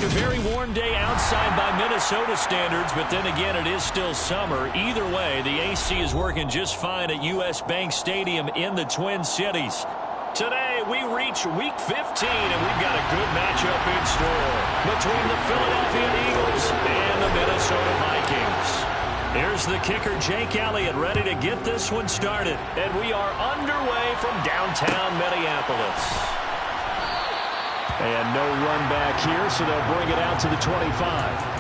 a very warm day outside by Minnesota standards, but then again, it is still summer. Either way, the AC is working just fine at U.S. Bank Stadium in the Twin Cities. Today, we reach Week 15, and we've got a good matchup in store between the Philadelphia Eagles and the Minnesota Vikings. Here's the kicker, Jake Elliott, ready to get this one started. And we are underway from downtown Minneapolis. And no run back here, so they'll bring it out to the 25.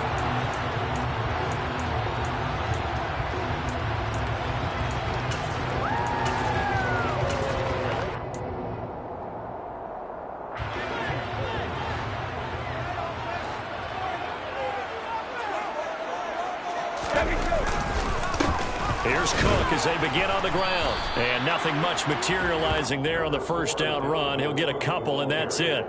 Here's Cook as they begin on the ground. And nothing much materializing there on the first down run. He'll get a couple, and that's it.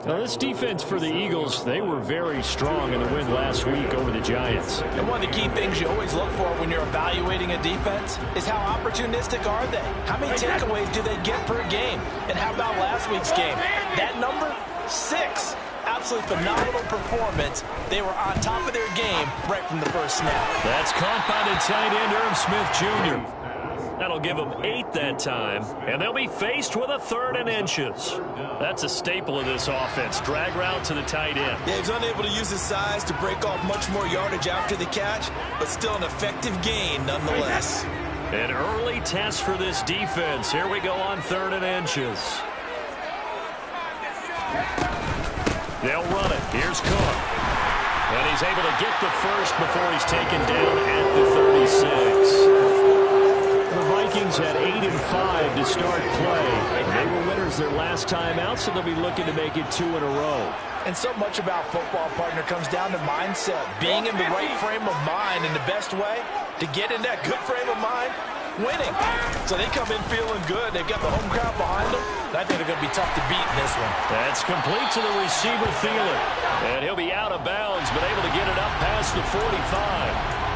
Now, this defense for the Eagles, they were very strong in the win last week over the Giants. And one of the key things you always look for when you're evaluating a defense is how opportunistic are they? How many takeaways do they get per game? And how about last week's game? That number, 6. Absolutely phenomenal performance. They were on top of their game right from the first snap. That's caught by the tight end, Irv Smith Jr. That'll give them 8 that time, and they'll be faced with a 3rd and inches. That's a staple of this offense. Drag route to the tight end. Yeah, he's unable to use his size to break off much more yardage after the catch, but still an effective gain nonetheless. An early test for this defense. Here we go on 3rd and inches. They'll run it. Here's Cook. And he's able to get the first before he's taken down at the 36. The Vikings had 8 and 5 to start play. They were winners their last time out, so they'll be looking to make it 2 in a row. And so much about football, partner, comes down to mindset. Being in the right frame of mind, and the best way to get in that good frame of mind, winning. So they come in feeling good. They've got the home crowd behind them. And I think they're going to be tough to beat in this one. That's complete to the receiver, Thielen. And he'll be out of bounds, but able to get it up past the 45.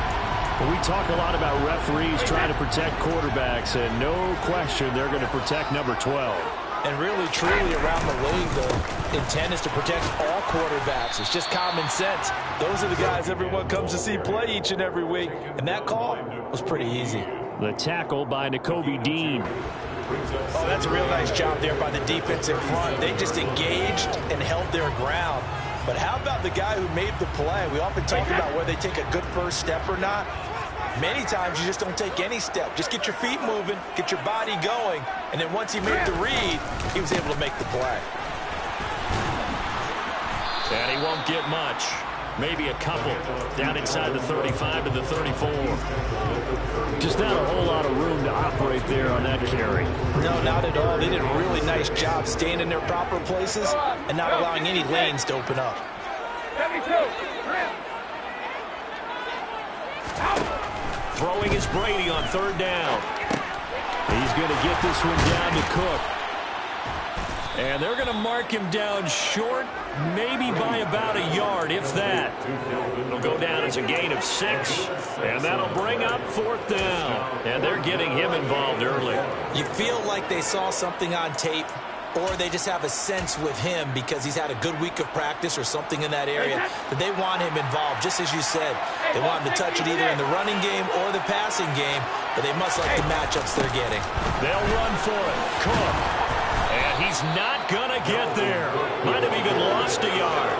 We talk a lot about referees trying to protect quarterbacks, and no question they're going to protect number 12. And really, truly, around the league, the intent is to protect all quarterbacks. It's just common sense. Those are the guys everyone comes to see play each and every week. And that call was pretty easy. The tackle by Nakobe Dean. Oh, that's a real nice job there by the defensive front. They just engaged and held their ground. But how about the guy who made the play? We often talk about whether they take a good first step or not. Many times you just don't take any step. Just get your feet moving, get your body going, and then once he made the read, he was able to make the play. And he won't get much. Maybe a couple down inside the 35 to the 34. Just not a whole lot of room to operate there on that carry. No, not at all. They did a really nice job staying in their proper places and not allowing any lanes to open up. Throwing is Brady on 3rd down. He's going to get this one down to Cook. And they're going to mark him down short, maybe by about a yard, if that. It'll go down as a gain of 6, and that'll bring up 4th down. And they're getting him involved early. You feel like they saw something on tape, or they just have a sense with him because he's had a good week of practice or something in that area that they want him involved, just as you said. They want him to touch it either in the running game or the passing game, but they must like the matchups they're getting. They'll run for it. Cook. And he's not going to get there. Might have even lost a yard.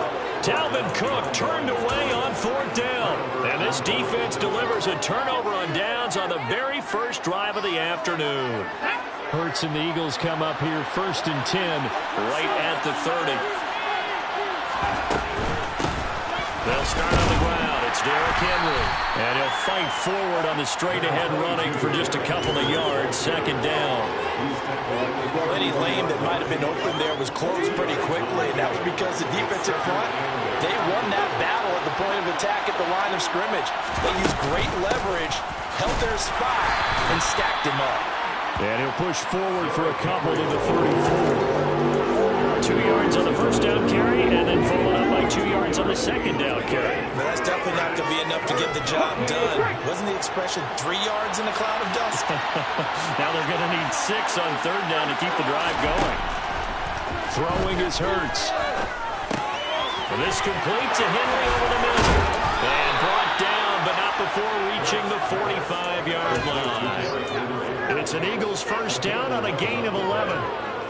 Dalvin Cook turned away on 4th down. And this defense delivers a turnover on downs on the very first drive of the afternoon. Hurts and the Eagles come up here 1st and 10 right at the 30. They'll start on the ground. It's Derrick Henry. And he'll fight forward on the straight-ahead running for just a couple of yards. 2nd down. Well, any lane that might have been open there was closed pretty quickly, and that was because the defensive front, they won that battle at the point of attack at the line of scrimmage. They used great leverage, held their spot, and stacked him up. And he'll push forward for a couple to the 34. 2 yards on the first down carry, and then followed up by 2 yards on the second down carry. But that's definitely not going to be enough to get the job done. Wasn't the expression 3 yards in a cloud of dust? Now they're going to need 6 on third down to keep the drive going. Throwing is Hurts. Well, this complete to Henry over the middle. And brought down, but not before reaching the 45-yard line. It's an Eagles first down on a gain of 11.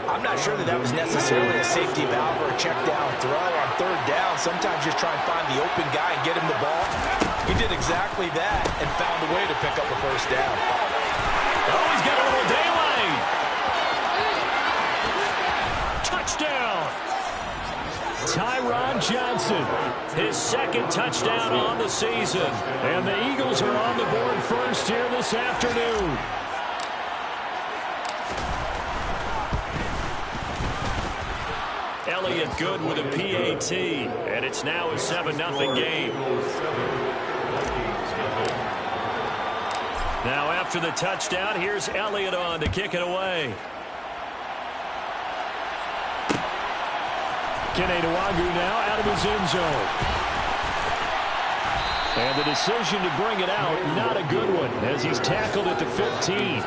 I'm not sure that was necessarily a safety valve or a check down throw on third down. Sometimes just try and find the open guy and get him the ball. He did exactly that and found a way to pick up a first down. Oh, he's got a little daylight. Touchdown. Tyron Johnson, his second touchdown on the season. And the Eagles are on the board first here this afternoon. Elliott good with a PAT, and it's now a 7-0 game. Now after the touchdown, here's Elliott on to kick it away. Keneduagu now out of his end zone. And the decision to bring it out, not a good one, as he's tackled at the 15.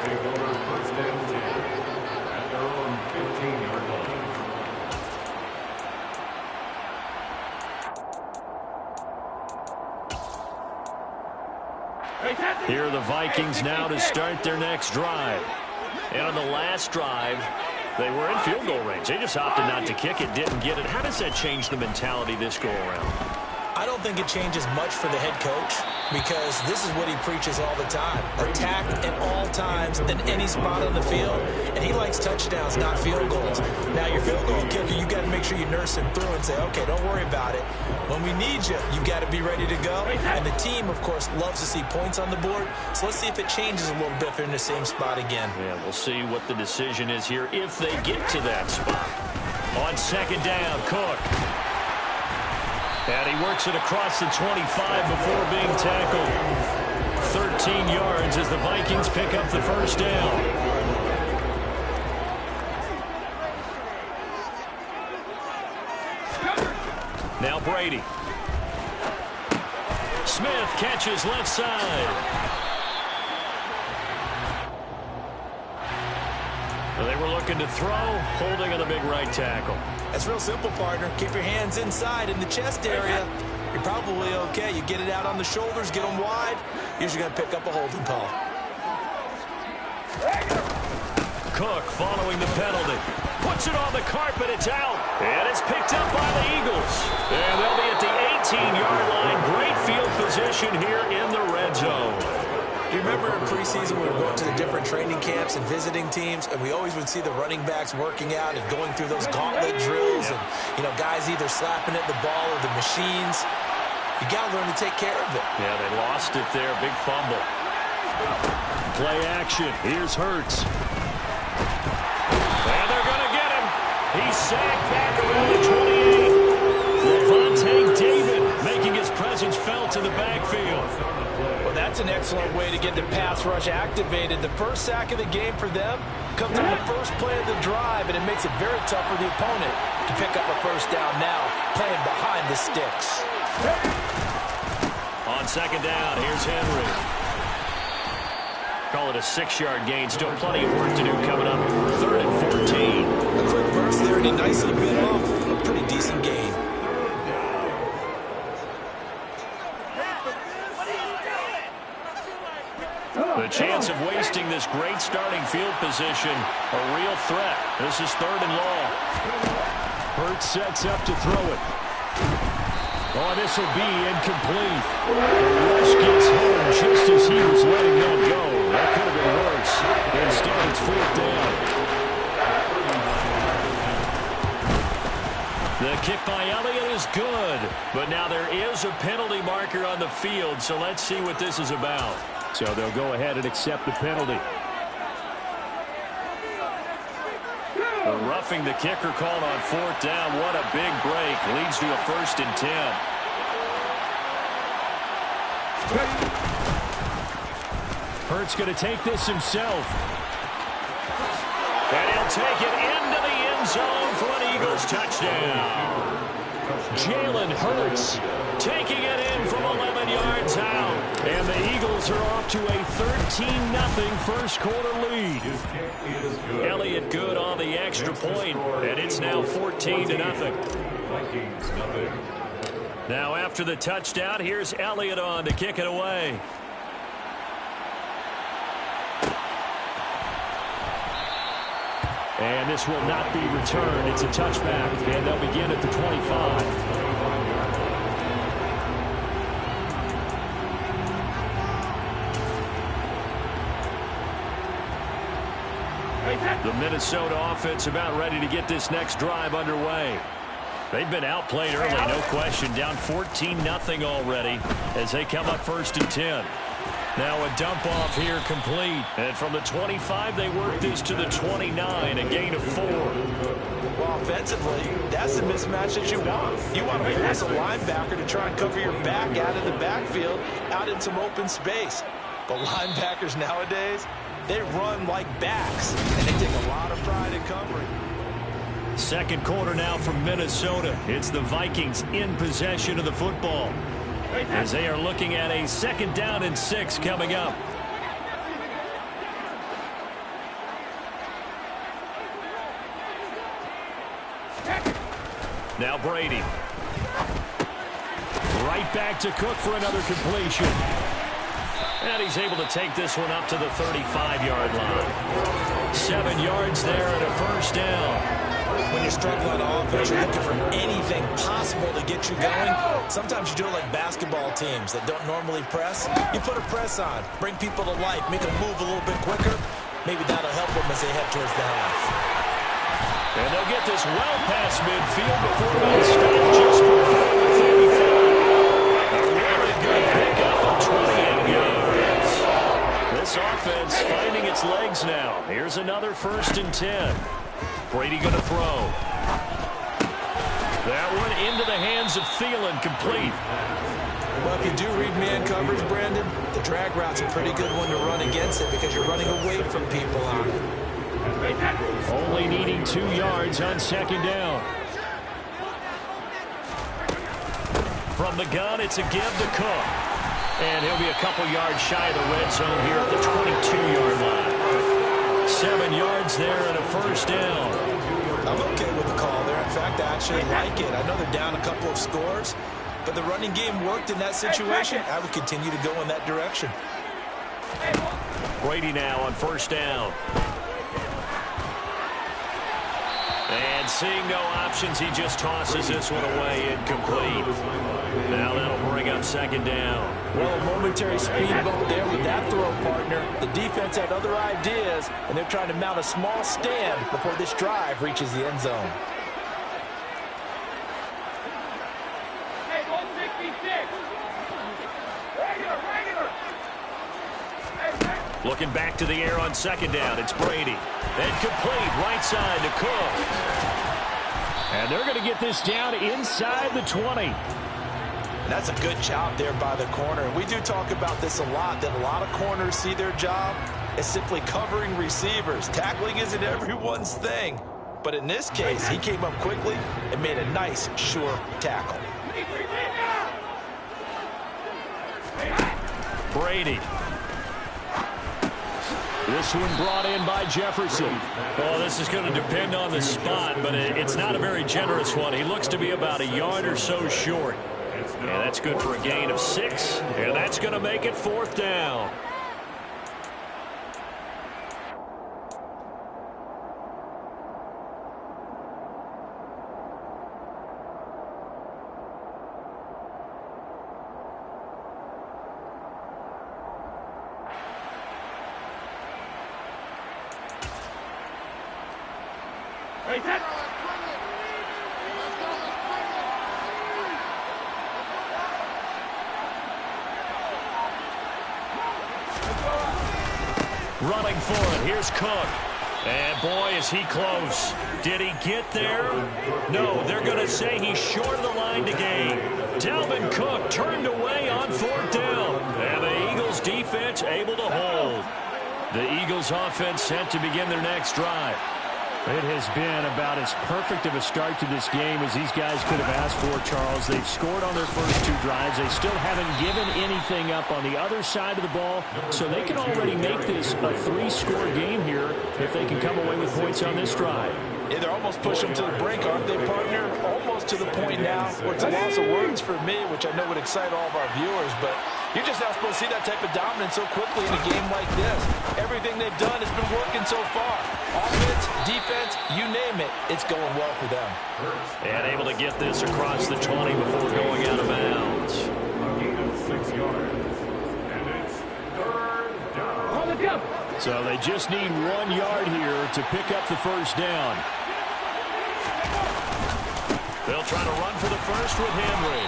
Here are the Vikings now to start their next drive. And on the last drive, they were in field goal range. They just opted not to kick it, didn't get it. How does that change the mentality this go around? I don't think it changes much for the head coach because this is what he preaches all the time. Attack at all times in any spot on the field, and he likes touchdowns, not field goals. Now, your field goal kicker, you got to make sure you nurse him through and say, okay, don't worry about it. When we need you, you got to be ready to go. And the team, of course, loves to see points on the board, so let's see if it changes a little bit if they're in the same spot again. Yeah, we'll see what the decision is here if they get to that spot. On second down, Cook. And he works it across the 25 before being tackled. 13 yards as the Vikings pick up the first down. Now Brady. Smith catches left side. They were looking to throw, holding on the big right tackle. That's real simple, partner. Keep your hands inside in the chest area. You're probably okay. You get it out on the shoulders, get them wide. Usually going to pick up a holding call. Cook following the penalty. Puts it on the carpet. It's out. And it's picked up by the Eagles. And they'll be at the 18-yard line. Great field position here in the red zone. You remember in preseason we were going to the different training camps and visiting teams, and we always would see the running backs working out and going through those gauntlet drills, and guys either slapping at the ball or the machines. You got to learn to take care of it. Yeah, they lost it there. Big fumble. Play action. Here's Hurts. And they're going to get him. He's sacked back around the 28. Levante David making his presence felt in the backfield. That's an excellent way to get the pass rush activated. The first sack of the game for them comes on the first play of the drive, and it makes it very tough for the opponent to pick up a first down now, playing behind the sticks. On second down, here's Henry. Call it a 6-yard gain. Still plenty of work to do coming up. 3rd and 14. A quick burst there, and he nicely bit off a pretty decent gain. The chance of wasting this great starting field position, a real threat. This is 3rd and long. Hurts sets up to throw it. Oh, this will be incomplete. The rush gets home just as he was letting them go. That could have been worse. Instead, it's 4th down. The kick by Elliott is good. But now there is a penalty marker on the field, so let's see what this is about. So they'll go ahead and accept the penalty. The roughing the kicker called on 4th down. What a big break. Leads to a 1st and 10. Hurts going to take this himself. And he'll take it into the end zone for an Eagles touchdown. Jalen Hurts taking it in from 11 yards out. And the Eagles are off to a 13-0 first quarter lead. Elliott good on the extra point, and it's now 14-0. Vikings nothing. Now after the touchdown, here's Elliott on to kick it away. And this will not be returned. It's a touchback, and they'll begin at the 25. The Minnesota offense about ready to get this next drive underway. They've been outplayed early, no question. Down 14-0 already as they come up 1st and 10. Now a dump off here complete. And from the 25, they work this to the 29, a gain of 4. Well, offensively, that's the mismatch that you want. You want to force a linebacker to try and cover your back out of the backfield, out in some open space. But linebackers nowadays, they run like backs, and they take a lot of pride in covering. Second quarter now from Minnesota. It's the Vikings in possession of the football as they are looking at a 2nd down and 6 coming up. Now Brady. Right back to Cook for another completion. And he's able to take this one up to the 35-yard line. 7 yards there and a 1st down. When you're struggling on offense, you're looking for anything possible to get you going. Sometimes you do it like basketball teams that don't normally press. You put a press on, bring people to life, make them move a little bit quicker. Maybe that'll help them as they head towards the half. And they'll get this well past midfield before being stopped just before the 35. A really good pickup of 28 yards. This offense finding its legs now. Here's another 1st and 10. Brady going to throw. That one into the hands of Thielen, complete. Well, if you do read man coverage, Brandon, the drag route's a pretty good one to run against it because you're running away from people on it. Only needing 2 yards on 2nd down. From the gun, it's a give to Cook. And he'll be a couple yards shy of the red zone here at the 22-yard line. 7 yards there and a 1st down. I'm okay with the call there. In fact, I actually like it. I know they're down a couple of scores, but the running game worked in that situation. I would continue to go in that direction. Brady now on 1st down. And seeing no options, he just tosses this one away, incomplete. Now that'll bring up 2nd down. Well, a momentary speed bump there with that throw, partner. The defense had other ideas, and they're trying to mount a small stand before this drive reaches the end zone. Looking back to the air on 2nd down. It's Brady. And complete right side to Cook. And they're going to get this down inside the 20. That's a good job there by the corner. We do talk about this a lot, that a lot of corners see their job as simply covering receivers. Tackling isn't everyone's thing. But in this case, he came up quickly and made a nice, sure tackle. Brady. This one brought in by Jefferson. Well, this is going to depend on the spot, but it's not a very generous one. He looks to be about a yard or so short. And that's good for a gain of 6. And that's going to make it 4th down. Running for it. Here's Cook. And boy, is he close. Did he get there? No, they're going to say he's short of the line to gain. Dalvin Cook turned away on 4th down. And the Eagles defense able to hold. The Eagles offense set to begin their next drive. It has been about as perfect of a start to this game as these guys could have asked for, Charles. They've scored on their first 2 drives. They still haven't given anything up on the other side of the ball, so they can already make this a 3-score game here if they can come away with points on this drive. Yeah, they're almost pushing them to the brink, aren't they, partner? Almost to the point now where it's a loss of words for me, which I know would excite all of our viewers, but you're just not supposed to see that type of dominance so quickly in a game like this. Everything they've done has been working so far. Offense, defense, you name it, it's going well for them. And able to get this across the 20 before going out of bounds. A gain of 6 yards. And it's 3rd down. So they just need 1 yard here to pick up the first down. They'll try to run for the first with Henry.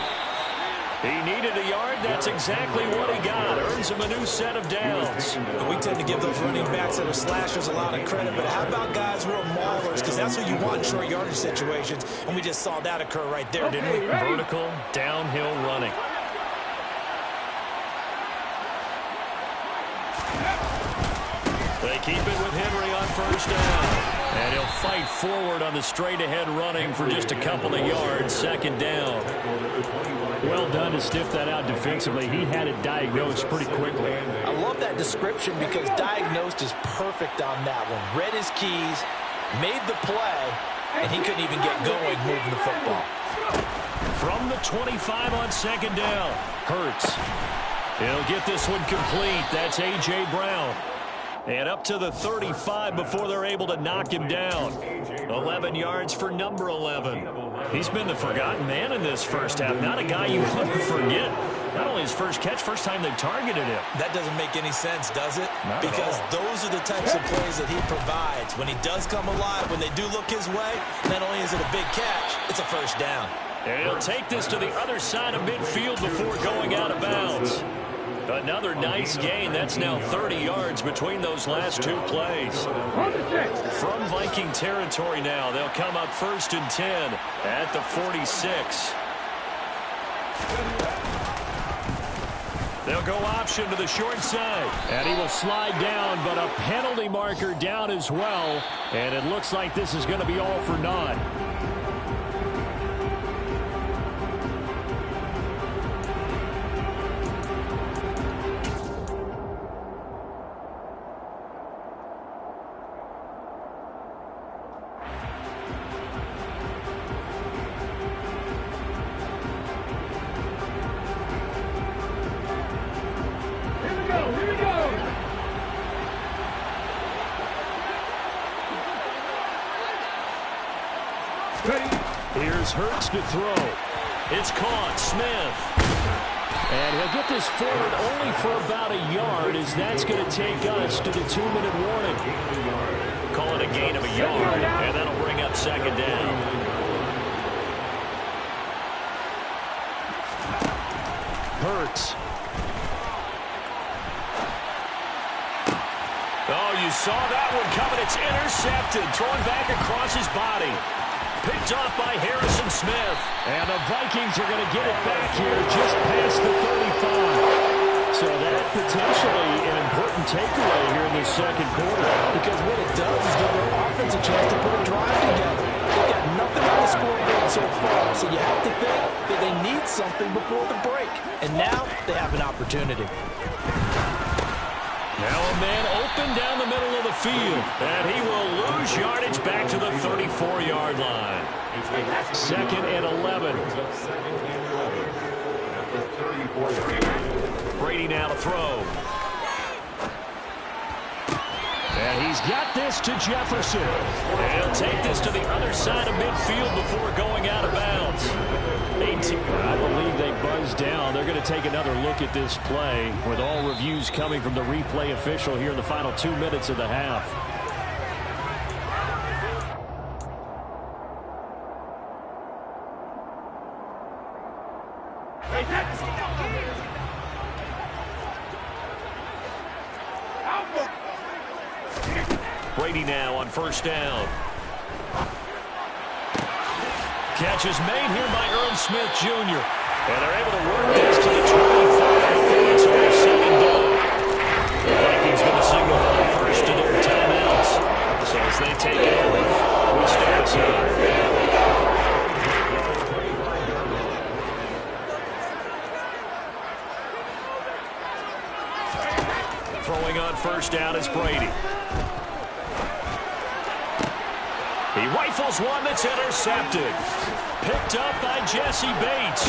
He needed a yard. That's exactly what he got. Earns him a new set of downs. We tend to give those running backs that are slashers a lot of credit, but how about guys who are maulers? Because that's what you want in short yardage situations, and we just saw that occur right there, didn't we? Vertical, downhill running. They keep it with Henry on first down. And he'll fight forward on the straight-ahead running for just a couple of yards. 2nd down. Well done to stiff that out defensively. He had it diagnosed pretty quickly. I love that description because diagnosed is perfect on that one. Read his keys, made the play, and he couldn't even get going moving the football. From the 25 on 2nd down. Hurts. He'll get this one complete. That's A.J. Brown. And up to the 35 before they're able to knock him down. 11 yards for number 11. He's been the forgotten man in this first half. Not a guy you want to forget. Not only his first catch, first time they've targeted him. That doesn't make any sense, does it? Not because those are the types of plays that he provides. When he does come alive, when they do look his way, not only is it a big catch, it's a first down. And he'll take this to the other side of midfield before going out of bounds. Another nice gain. That's now 30 yards between those last 2 plays. From Viking territory now, they'll come up 1st and 10 at the 46. They'll go option to the short side. And he will slide down, but a penalty marker down as well. And it looks like this is going to be all for naught. Here's Hurts to throw. It's caught. Smith. And he'll get this forward only for about a yard, as that's going to take us to the 2-minute warning. Call it a gain of a yard, and that'll bring up 2nd down. Hurts. Oh, you saw that one coming. It's intercepted. Thrown back across his body. Picked off by Harrison Smith. And the Vikings are going to get it back here just past the 35. So that potentially an important takeaway here in this 2nd quarter. Because what it does is give their offense a chance to put a drive together. They've got nothing on the scoreboard so far. So you have to think that they need something before the break. And now they have an opportunity. Now a man open down the middle of the field. And he will lose yardage back to the 34-yard line. 2nd and 11. Brady now to throw. And he's got this to Jefferson. And he'll take this to the other side of midfield before going out of bounds. 18. I believe they buzzed down. They're going to take another look at this play with all reviews coming from the replay official here in the final 2 minutes of the half. Brady now on 1st down. Catch is made here by Earl Smith, Jr. And they're able to work this to the 25 before it's all said and done. The Vikings going to signal for the first of their timeouts. So as they take it over, we'll step aside. Throwing on 1st down is Brady. He rifles one that's intercepted. Picked up by Jesse Bates.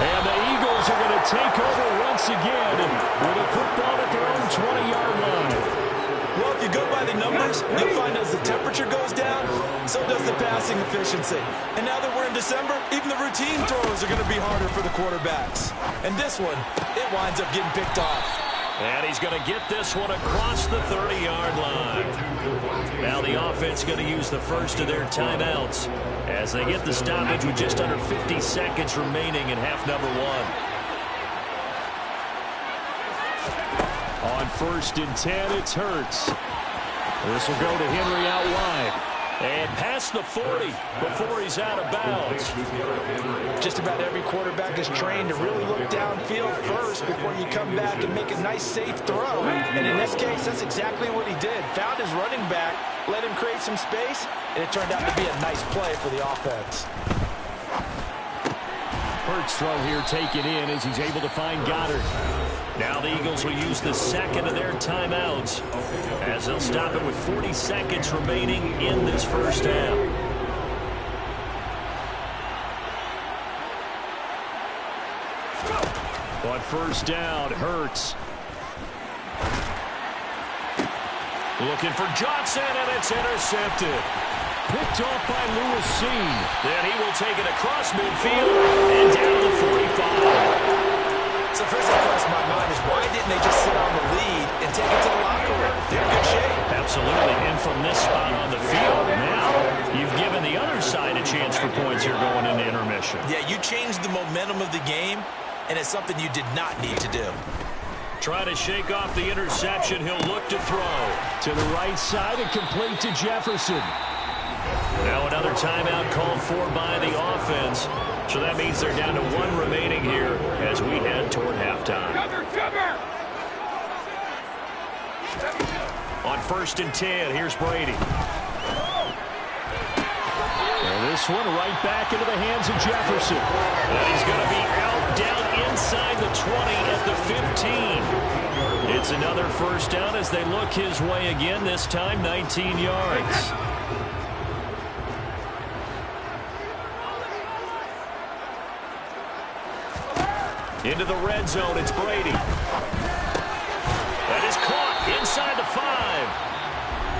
And the Eagles are going to take over once again with a football at their own 20-yard line. Well, if you go by the numbers, you'll find as the temperature goes down, so does the passing efficiency. And now that we're in December, even the routine throws are going to be harder for the quarterbacks. And this one, it winds up getting picked off. And he's going to get this one across the 30-yard line. Now the offense going to use the first of their timeouts as they get the stoppage with just under 50 seconds remaining in half number one. On 1st and 10, it's Hurts. This will go to Henry out wide. And past the 40 before he's out of bounds. Just about every quarterback is trained to really look downfield first before you come back and make a nice, safe throw. And in this case, that's exactly what he did. Found his running back, let him create some space, and it turned out to be a nice play for the offense. Hurts throw here taken in as he's able to find Goddard. Now the Eagles will use the second of their timeouts as they'll stop it with 40 seconds remaining in this first half. On 1st down, Hurts. Looking for Johnson, and it's intercepted. Picked off by Lewis Seen. Then he will take it across midfield and down to the 45. So first thing crossed my mind is why didn't they just sit on the lead and take it to the locker room? They're in good shape. Absolutely. And from this spot on the field, now you've given the other side a chance for points here going into intermission. Yeah, you changed the momentum of the game, and it's something you did not need to do. Try to shake off the interception. He'll look to throw. To the right side and complete to Jefferson. Now another timeout called for by the offense. So that means they're down to one remaining here as we head toward halftime. Cover! On 1st and 10, here's Brady. And this one right back into the hands of Jefferson. And he's going to be out down inside the 20 at the 15. It's another first down as they look his way again, this time 19 yards. Into the red zone, it's Brady. That is caught inside the 5.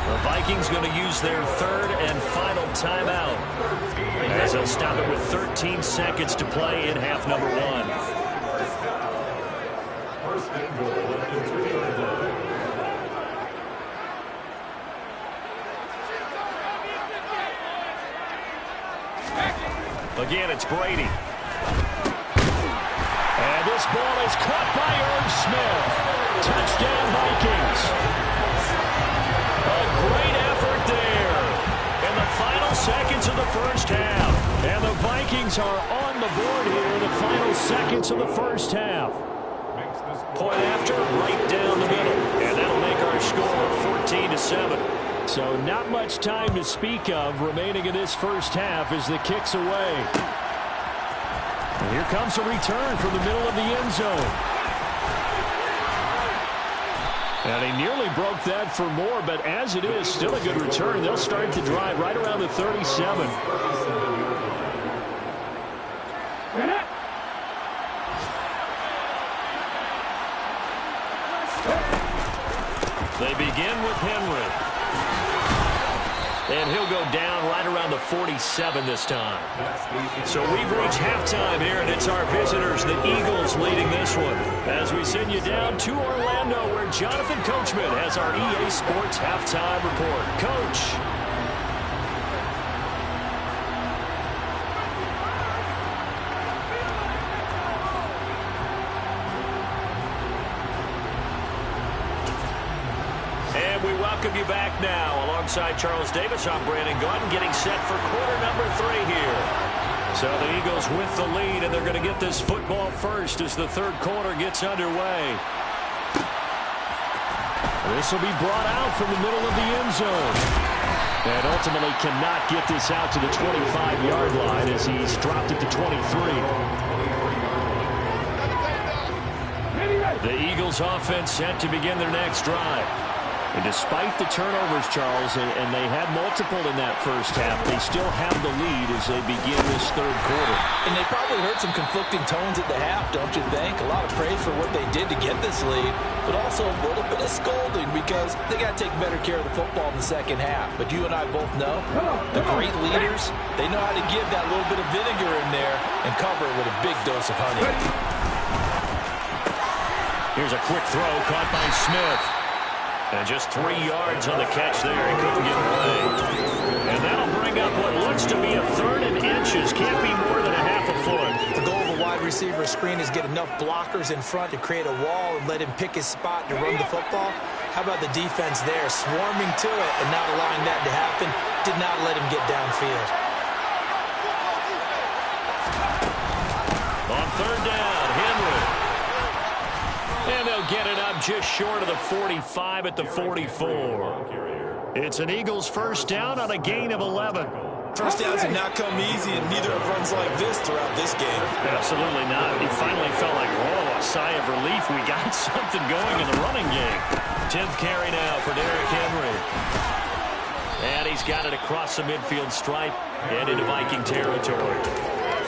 The Vikings going to use their third and final timeout as they'll stop it with 13 seconds to play in half number one. Again, it's Brady. And this ball is caught by Irv Smith. Touchdown, Vikings. A great effort there in the final seconds of the first half. And the Vikings are on the board here in the final seconds of the first half. Point after, right down the middle. And that'll make our score 14-7. So not much time to speak of remaining in this first half as the kick's away. And here comes a return from the middle of the end zone. And he nearly broke that for more, but as it is, still a good return. They'll start the drive right around the 37. They begin with Henry. And he'll go down right around the 47 this time. So we've reached halftime here, and it's our visitors, the Eagles, leading this one. As we send you down to Orlando, where Jonathan Coachman has our EA Sports halftime report. Coach. Welcome you back now. Alongside Charles Davis, I'm Brandon Gunn, getting set for quarter number 3 here. So the Eagles with the lead, and they're going to get this football first as the third quarter gets underway. This will be brought out from the middle of the end zone. And ultimately cannot get this out to the 25-yard line as he's dropped it to 23. The Eagles offense set to begin their next drive. And despite the turnovers, Charles, and they had multiple in that first half, they still have the lead as they begin this third quarter. And they probably heard some conflicting tones at the half, don't you think? A lot of praise for what they did to get this lead, but also a little bit of scolding because they got to take better care of the football in the second half. But you and I both know the great leaders, they know how to give that little bit of vinegar in there and cover it with a big dose of honey. Here's a quick throw caught by Smith. And just 3 yards on the catch there. He couldn't get away. And that'll bring up what looks to be a 3rd and inches. Can't be more than a half a foot. The goal of a wide receiver screen is get enough blockers in front to create a wall and let him pick his spot to run the football. How about the defense there, swarming to it and not allowing that to happen? Did not let him get downfield. On 3rd down, Henry. And they'll get it up just short of the 45 at the 44. It's an Eagles first down on a gain of 11. First downs have not come easy, and neither have runs like this throughout this game. Absolutely not. He finally felt like, whoa, a sigh of relief. We got something going in the running game. 10th carry now for Derrick Henry. And he's got it across the midfield stripe and into Viking territory.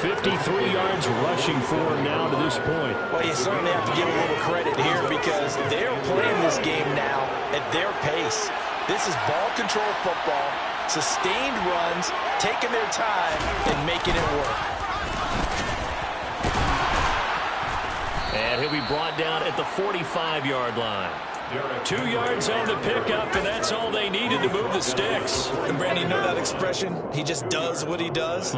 53 yards rushing for him now to this point. Well, you certainly have to give a little credit here because they're playing this game now at their pace. This is ball control football, sustained runs, taking their time, and making it work. And he'll be brought down at the 45-yard line. 2 yards on the pickup, and that's all they needed to move the sticks. And Brandon, you know that expression? He just does what he does?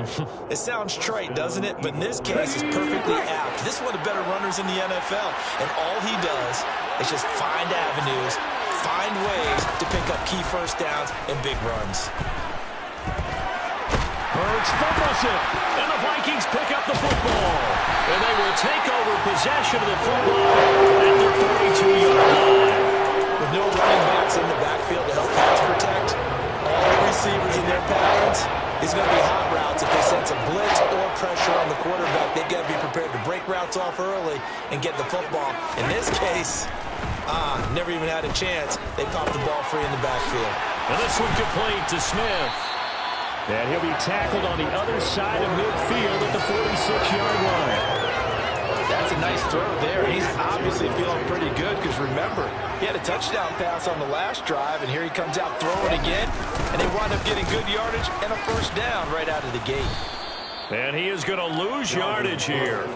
It sounds trite, doesn't it? But in this case, it's perfectly apt. This is one of the better runners in the NFL, and all he does is just find avenues, find ways to pick up key first downs and big runs. Hurts fumbles it, and the Vikings pick up the football. And they will take over possession of the football at their 42-yard line. With no running backs in the backfield to help pass protect, all the receivers in their patterns is going to be hot routes if they sense a blitz or pressure on the quarterback. They've got to be prepared to break routes off early and get the football. In this case, never even had a chance. They popped the ball free in the backfield. And this one complete to Smith. And he'll be tackled on the other side of midfield at the 46-yard line. That's a nice throw there. He's obviously feeling pretty good because, remember, he had a touchdown pass on the last drive, and here he comes out throwing again, and they wind up getting good yardage and a first down right out of the gate. And he is going to lose yardage here.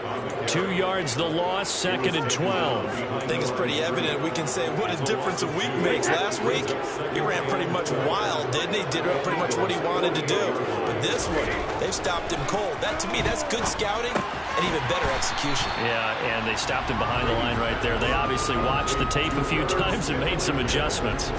2 yards the loss, 2nd and 12. I think it's pretty evident. We can say what a difference a week makes. Last week, he ran pretty much wild, didn't he? Did pretty much what he wanted to do. But this one, they've stopped him cold. That, to me, that's good scouting and even better execution. Yeah, and they stopped him behind the line right there. They obviously watched the tape a few times and made some adjustments.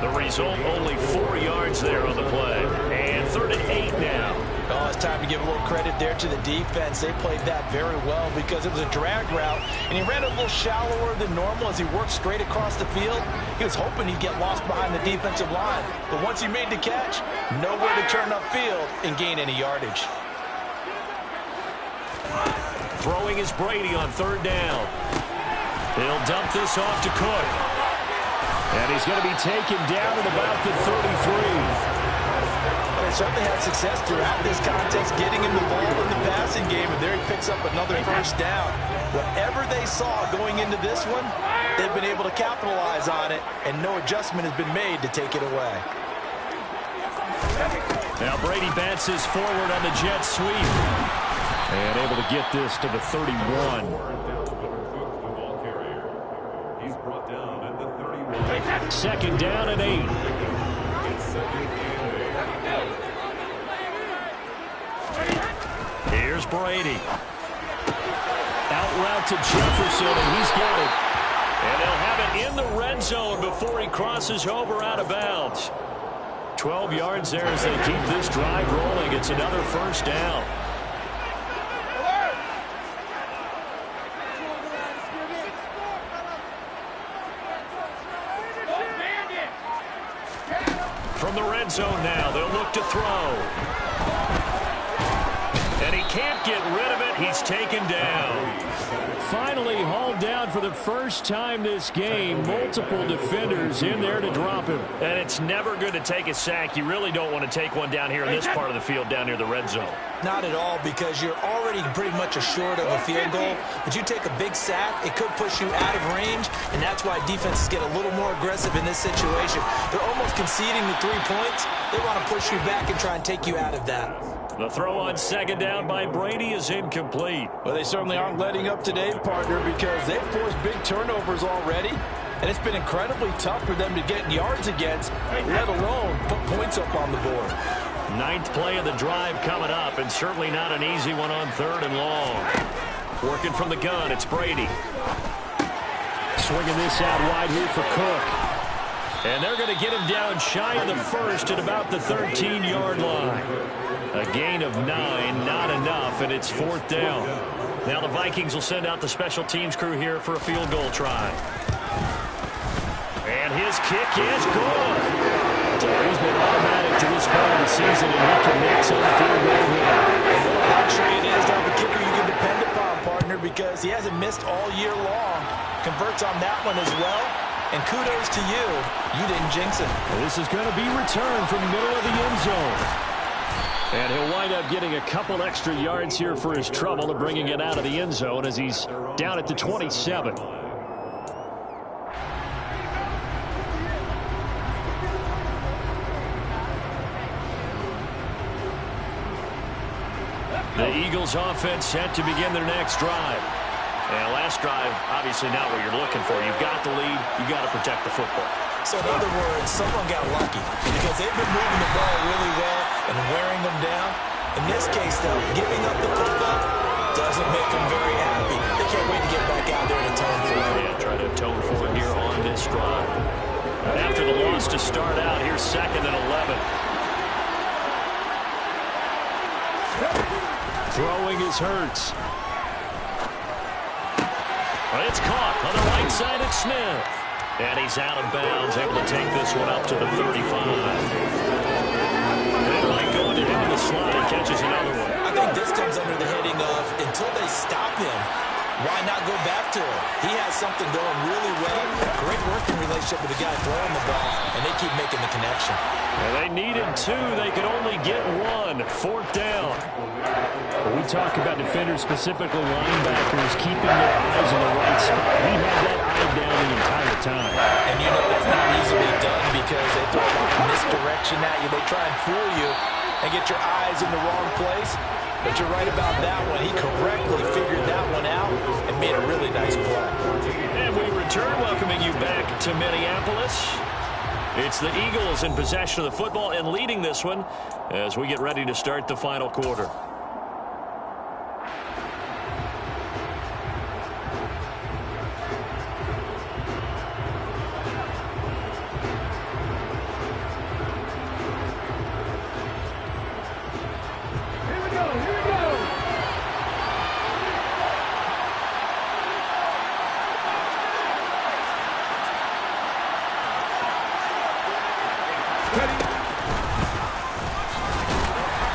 The result, only 4 yards there on the play. And 3rd and 8 now. Oh, it's time to give a little credit there to the defense. They played that very well because it was a drag route, and he ran a little shallower than normal as he worked straight across the field. He was hoping he'd get lost behind the defensive line, but once he made the catch, nowhere to turn upfield and gain any yardage. Throwing is Brady on 3rd down. He'll dump this off to Cook. And he's going to be taken down at about the 33. They certainly had success throughout this contest, getting him the ball in the passing game, and there he picks up another first down. Whatever they saw going into this one, they've been able to capitalize on it, and no adjustment has been made to take it away. Now Brady bounces forward on the jet sweep. And able to get this to the 31. He's brought down at the 31. 2nd down and 8. Here's Brady. Out route to Jefferson, and he's got it. And they'll have it in the red zone before he crosses over out of bounds. 12 yards there as they keep this drive rolling. It's another first down. From the red zone now, they'll look to throw. And he can't get rid of it. He's taken down. Finally hauled down for the first time this game. Multiple defenders in there to drop him. And it's never good to take a sack. You really don't want to take one down here in this part of the field, down near the red zone. Not at all, because you're already pretty much assured of a field goal. But you take a big sack, it could push you out of range, and that's why defenses get a little more aggressive in this situation. They're almost conceding the 3 points. They want to push you back and try and take you out of that. The throw on second down by Brady is incomplete. Well, they certainly aren't letting up today, partner, because they've forced big turnovers already. And it's been incredibly tough for them to get yards against, let alone put points up on the board. 9th play of the drive coming up, and certainly not an easy one on 3rd and long. Working from the gun, it's Brady. Swinging this out wide here for Cook. And they're going to get him down shy of the 1st at about the 13-yard line. A gain of 9, not enough, and it's 4th down. Now the Vikings will send out the special teams crew here for a field goal try. And his kick is good. He's been automatic to this part of the season, and he connects on the field goal here. And what a luxury it is to have a kicker you can depend upon, partner, because he hasn't missed all year long. Converts on that one as well. And kudos to you. You didn't jinx him. This is going to be returned from the middle of the end zone. And he'll wind up getting a couple extra yards here for his trouble of bringing it out of the end zone as he's down at the 27. The Eagles offense set to begin their next drive. And last drive, obviously not what you're looking for. You've got the lead. You've got to protect the football. So in other words, someone got lucky because they've been moving the ball really well and wearing them down. In this case, though, giving up the football doesn't make them very happy. They can't wait to get back out there and atone for it. Yeah, try to atone for it here on this drive. And after the loss to start out, here's 2nd and 11. Throwing is Hurts. It's caught on the right side of Smith. And he's out of bounds, able to take this one up to the 35. They might go into him in the slide, catches another one. I think this comes under the heading of, until they stop him, why not go back to him? He has something going really well. Great working relationship with the guy throwing the ball, and they keep making the connection. And they needed 2. They could only get 1. 4th down. When we talk about defenders, specifically linebackers, keeping their eyes in the right spot. He had that eye down the entire time. And you know that's not easily done because they throw a lot of misdirection at you. They try and fool you and get your eyes in the wrong place. But you're right about that one. He correctly figured that one out and made a really nice play. And we return, welcoming you back to Minneapolis. It's the Eagles in possession of the football and leading this one as we get ready to start the final quarter.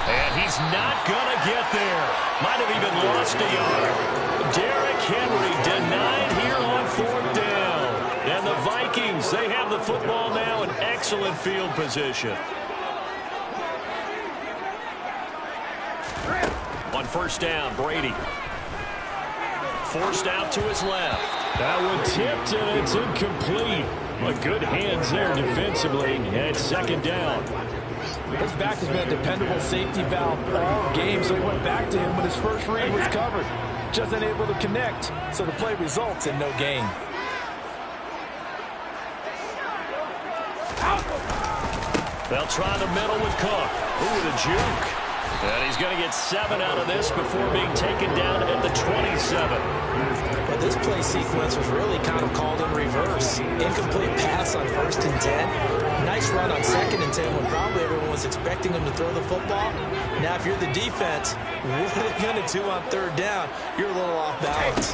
And he's not going to get there. Might have even lost a yard. Derrick Henry denied here on 4th down. And the Vikings, they have the football now in excellent field position. On 1st down, Brady. Forced out to his left. That one tipped, and it's incomplete. But good hands there defensively, and it's 2nd down. His back has been a dependable safety valve all game, so he went back to him when his first read was covered. Just unable to connect, so the play results in no gain. They'll try the middle with Cook. Ooh, the juke. And he's going to get 7 out of this before being taken down at the 27. But this play sequence was really kind of called in reverse. Incomplete pass on 1st and 10. Nice run on 2nd and 10 when probably everyone was expecting him to throw the football. Now, if you're the defense, what are they going to do on 3rd down? You're a little off balance.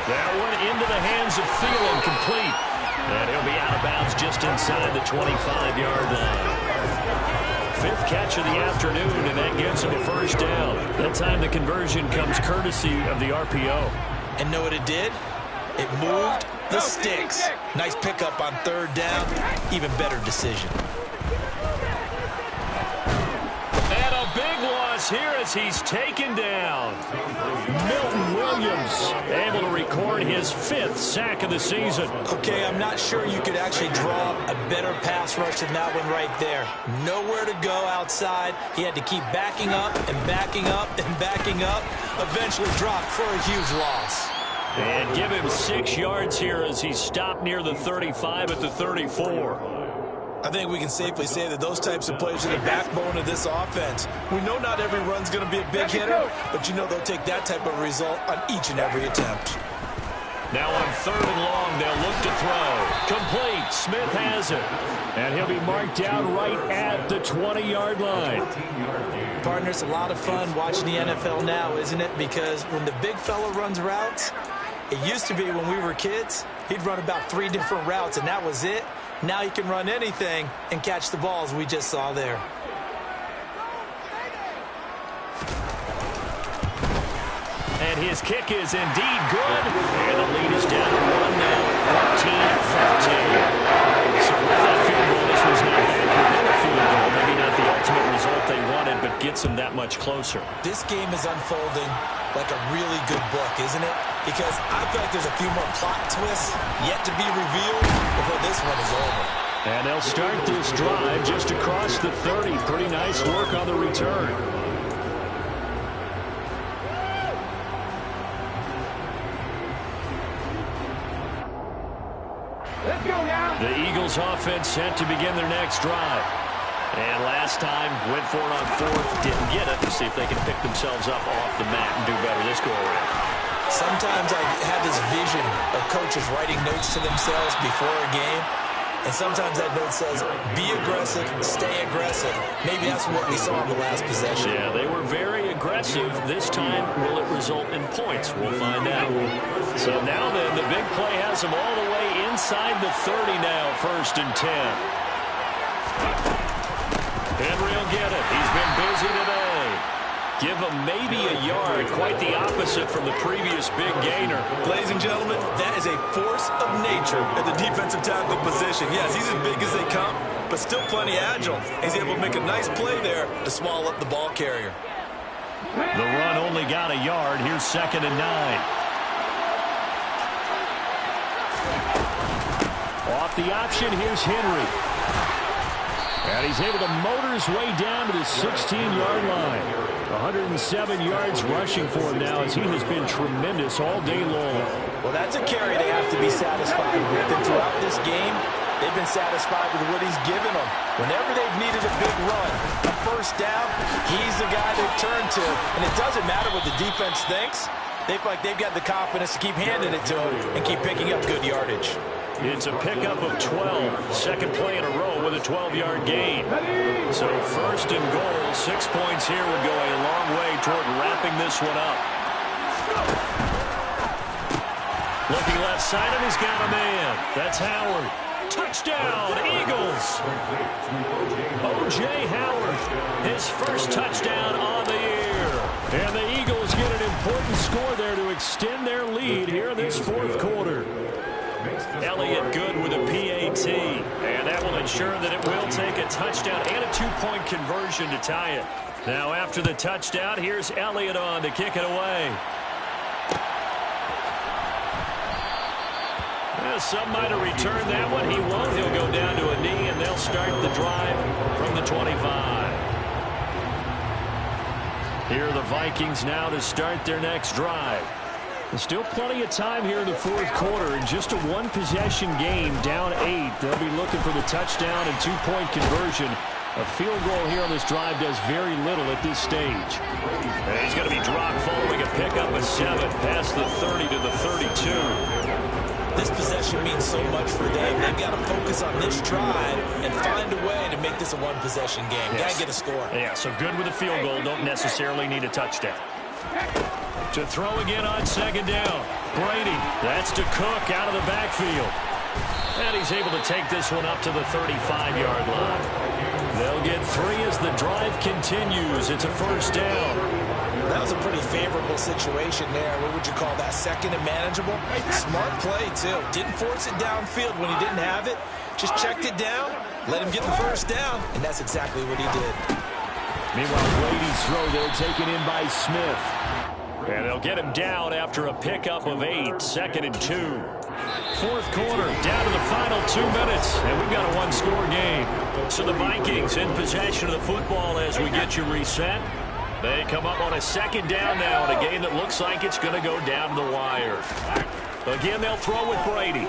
That one into the hands of Thielen, complete. And he'll be out of bounds just inside the 25-yard line. fifth catch of the afternoon, and that gets him a first down. That time the conversion comes courtesy of the RPO. And know what it did? It moved the sticks. Nice pickup on third down. Even better decision. And a big loss here as he's taken down. Milton Williams able to record his 5th sack of the season. Okay, I'm not sure you could actually draw a better pass rush than that one right there. Nowhere to go outside. He had to keep backing up and backing up and backing up. Eventually dropped for a huge loss. And give him 6 yards here as he stopped near the 35 at the 34. I think we can safely say that those types of plays are the backbone of this offense. We know not every run's going to be a big hitter, but you know they'll take that type of result on each and every attempt. Now on 3rd and long, they'll look to throw. Complete. Smith has it. And he'll be marked down right at the 20-yard line. Partner, it's a lot of fun watching the NFL now, isn't it? Because when the big fella runs routes, it used to be when we were kids, he'd run about 3 different routes, and that was it. Now he can run anything and catch the balls we just saw there. And his kick is indeed good. And the lead is down to 1 now, 14-15. So with that field goal, this was not bad. Within a field goal, maybe not the ultimate result they wanted, but gets them that much closer. This game is unfolding like a really good book, isn't it? Because I feel like there's a few more plot twists yet to be revealed before this one is over. And they'll start this drive just across the 30. Pretty nice work on the return. Let's go now. The Eagles offense set to begin their next drive. And last time, went for it on 4th, didn't get it. To see if they can pick themselves up off the mat and do better this go around. Sometimes I have this vision of coaches writing notes to themselves before a game. And sometimes that note says, be aggressive, stay aggressive. Maybe that's what we saw in the last possession. Yeah, they were very aggressive. This time, will it result in points? We'll find out. So now then, the big play has them all the way inside the 30 now, 1st and 10. Henry will get it. He's been busy today. Give him maybe a yard. Quite the opposite from the previous big gainer. Ladies and gentlemen, that is a force of nature at the defensive tackle position. Yes, he's as big as they come, but still plenty agile. He's able to make a nice play there to swallow up the ball carrier. The run only got a yard. Here's 2nd and 9. Off the option, here's Henry. And he's able to motor his way down to the 16-yard line. 107 yards rushing for him now as he has been tremendous all day long. Well, that's a carry they have to be satisfied with. And throughout this game, they've been satisfied with what he's given them. Whenever they've needed a big run, a first down, he's the guy they've turned to. And it doesn't matter what the defense thinks. They feel like they've got the confidence to keep handing it to him and keep picking up good yardage. It's a pickup of 12. Second play in a row with a 12-yard gain. So 1st and goal, 6 points here would go a long way toward wrapping this one up. Looking left side, and he's got a man. That's Howard. Touchdown, Eagles. O.J. Howard, his first touchdown on the year. And the Eagles get an important score there to extend their lead here in this 4th quarter. Elliott good with a PAT, and that will ensure that it will take a touchdown and a 2-point conversion to tie it. Now after the touchdown, here's Elliott on to kick it away. Well, some might have returned that one. He won't. He'll go down to a knee, and they'll start the drive from the 25. Here are the Vikings now to start their next drive. There's still plenty of time here in the 4th quarter, and just a 1-possession game, down 8. They'll be looking for the touchdown and 2-point conversion. A field goal here on this drive does very little at this stage. And he's going to be dropped following a pickup of 7, past the 30 to the 32. This possession means so much for them. They've got to focus on this drive and find a way to make this a 1-possession game. Yes. Got to get a score. Yeah, so good with a field goal. Don't necessarily need a touchdown. To throw again on 2nd down. Brady, that's to Cook out of the backfield. And he's able to take this one up to the 35-yard line. They'll get 3 as the drive continues. It's a first down. That was a pretty favorable situation there. What would you call that? Second and manageable? Smart play, too. Didn't force it downfield when he didn't have it. Just checked it down, let him get the first down, and that's exactly what he did. Meanwhile, Brady's throw there taken in by Smith. And they'll get him down after a pickup of 8, 2nd and 2. Fourth quarter, down to the final 2 minutes, and we've got a one-score game. So the Vikings in possession of the football as we get you reset. They come up on a second down now in a game that looks like it's going to go down to the wire. Again, they'll throw with Brady.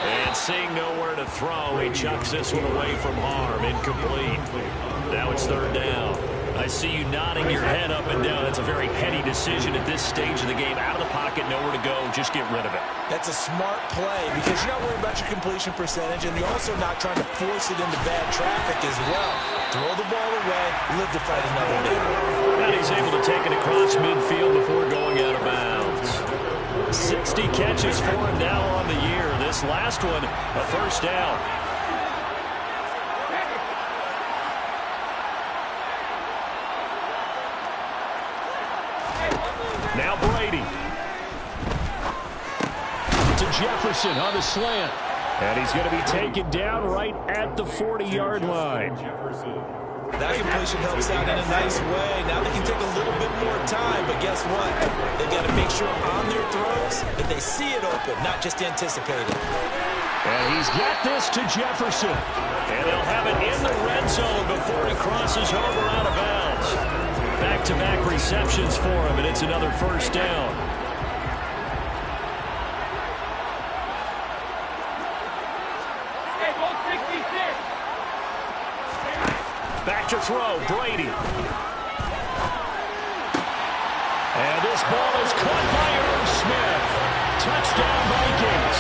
And seeing nowhere to throw, he chucks this one away from harm. Incomplete. Now it's third down. I see you nodding your head up and down. That's a very heady decision at this stage of the game. Out of the pocket, nowhere to go. Just get rid of it. That's a smart play because you're not worried about your completion percentage, and you're also not trying to force it into bad traffic as well. Throw the ball away, live to fight another day. And he's able to take it across midfield before going out of bounds. 60 catches for him now on the year. This last one, a first down. Now Brady. To Jefferson on the slant. And he's going to be taken down right at the 40-yard line. That completion helps out in a nice way. Now they can take a little bit more time, but guess what? They've got to make sure on their throws that they see it open, not just anticipate it. And he's got this to Jefferson. And they'll have it in the red zone before he crosses over out of bounds. Back-to-back receptions for him, and it's another first down. Back to throw, Brady. And this ball is caught by Irv Smith. Touchdown, Vikings.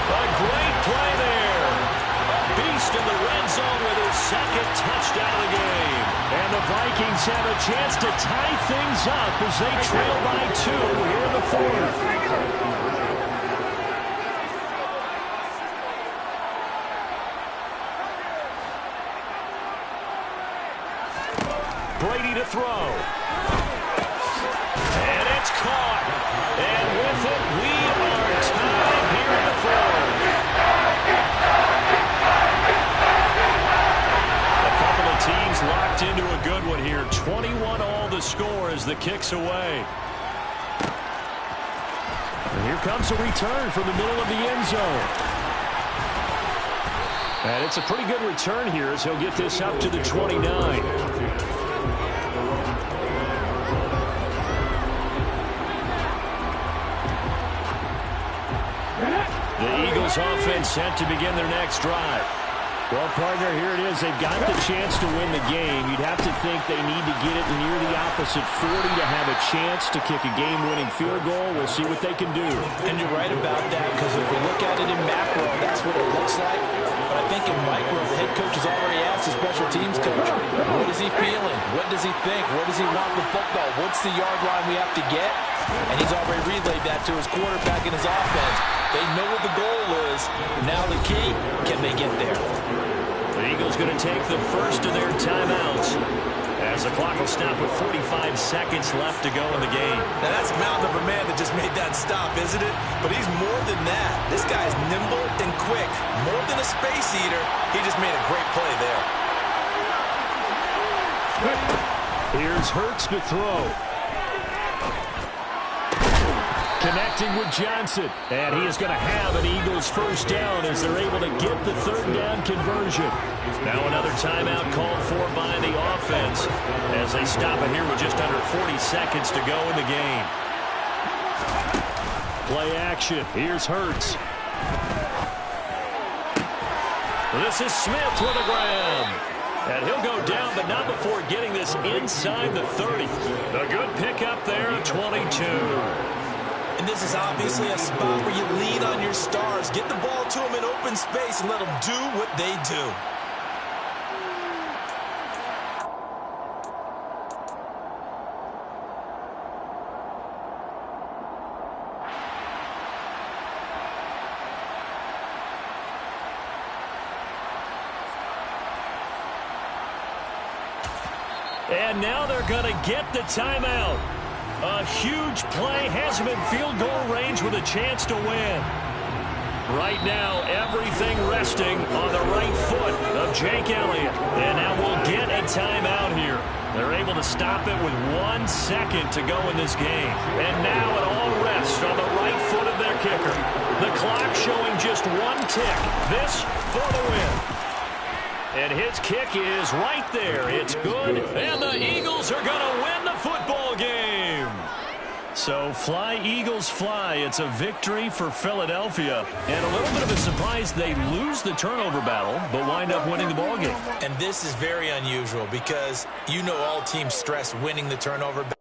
A great play there. A beast in the red zone with his second touchdown of the game. And the Vikings have a chance to tie things up as they trail by 2 here in the fourth. Brady to throw. And it's caught. And with it, we are tied here in the fourth. A couple of teams locked into a good one here. 21 all the score as the kick's away. And here comes a return from the middle of the end zone. And it's a pretty good return here as he'll get this up to the 29. The Eagles offense set to begin their next drive. Well, partner, here it is. They've got the chance to win the game. You'd have to think they need to get it near the opposite 40 to have a chance to kick a game-winning field goal. We'll see what they can do. And you're right about that, because if we look at it in macro, that's what it looks like. But I think in micro, the head coach has already asked the special teams coach, what is he feeling? What does he think? Where does he want the football? What's the yard line we have to get? And he's already relayed that to his quarterback and his offense. They know what the goal is. Now the key, can they get there? The Eagles going to take the first of their timeouts as the clock will stop with 45 seconds left to go in the game. Now that's a mountain of a man that just made that stop, isn't it? But he's more than that. This guy's nimble and quick. More than a space eater. He just made a great play there. Here's Hurts to throw. Connecting with Johnson. And he is going to have an Eagles first down as they're able to get the third down conversion. Now another timeout called for by the offense as they stop it here with just under 40 seconds to go in the game. Play action. Here's Hurts. This is Smith with a grab. And he'll go down, but not before getting this inside the 30. A good pickup there, 22. And this is obviously a spot where you lean on your stars. Get the ball to them in open space and let them do what they do. And now they're going to get the timeout. A huge play has him in field goal range with a chance to win. Right now, everything resting on the right foot of Jake Elliott. And now we'll get a timeout here. They're able to stop it with 1 second to go in this game. And now it all rests on the right foot of their kicker. The clock showing just 1 tick. This for the win. And his kick is right there. It's good. And the Eagles are going to win the football game. So fly, Eagles, fly. It's a victory for Philadelphia. And a little bit of a surprise, they lose the turnover battle, but wind up winning the ball game. And this is very unusual because you know all teams stress winning the turnover battle.